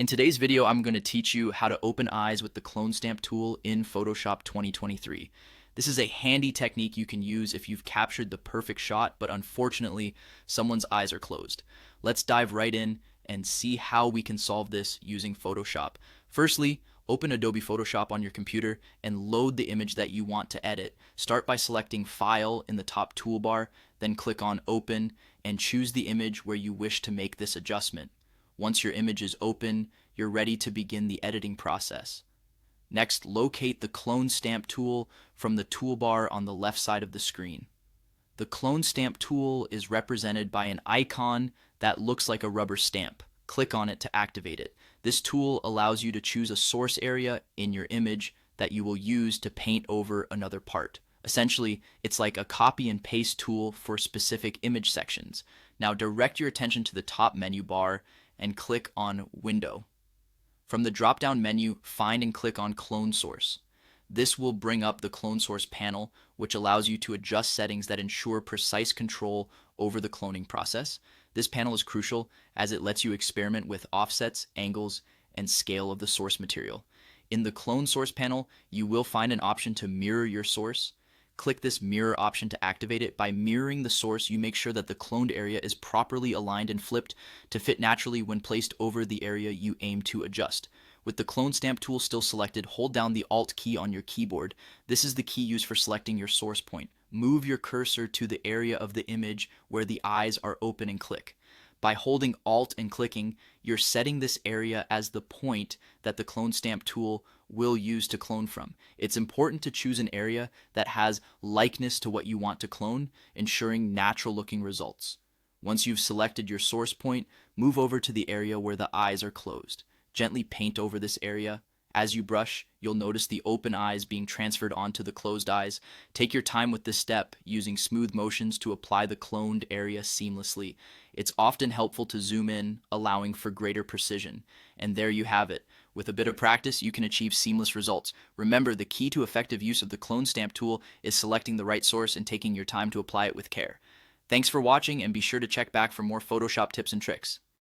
In today's video, I'm going to teach you how to open eyes with the Clone Stamp tool in Photoshop 2023. This is a handy technique you can use if you've captured the perfect shot, but unfortunately, someone's eyes are closed. Let's dive right in and see how we can solve this using Photoshop. Firstly, open Adobe Photoshop on your computer and load the image that you want to edit. Start by selecting File in the top toolbar, then click on Open and choose the image where you wish to make this adjustment. Once your image is open, you're ready to begin the editing process. Next, locate the Clone Stamp tool from the toolbar on the left side of the screen. The Clone Stamp tool is represented by an icon that looks like a rubber stamp. Click on it to activate it. This tool allows you to choose a source area in your image that you will use to paint over another part. Essentially, it's like a copy and paste tool for specific image sections. Now direct your attention to the top menu bar and click on Window. From the drop-down menu, find and click on Clone Source. This will bring up the Clone Source panel, which allows you to adjust settings that ensure precise control over the cloning process. This panel is crucial as it lets you experiment with offsets, angles, and scale of the source material. In the Clone Source panel, you will find an option to mirror your source. Click this mirror option to activate it. By mirroring the source, you make sure that the cloned area is properly aligned and flipped to fit naturally when placed over the area you aim to adjust. With the Clone Stamp tool still selected, hold down the Alt key on your keyboard. This is the key used for selecting your source point. Move your cursor to the area of the image where the eyes are open and click. By holding Alt and clicking, you're setting this area as the point that the Clone Stamp tool will use to clone from. It's important to choose an area that has likeness to what you want to clone, ensuring natural looking results. Once you've selected your source point, move over to the area where the eyes are closed. Gently paint over this area. As you brush, you'll notice the open eyes being transferred onto the closed eyes. Take your time with this step, using smooth motions to apply the cloned area seamlessly. It's often helpful to zoom in, allowing for greater precision. And there you have it. With a bit of practice, you can achieve seamless results. Remember, the key to effective use of the Clone Stamp tool is selecting the right source and taking your time to apply it with care. Thanks for watching, and be sure to check back for more Photoshop tips and tricks.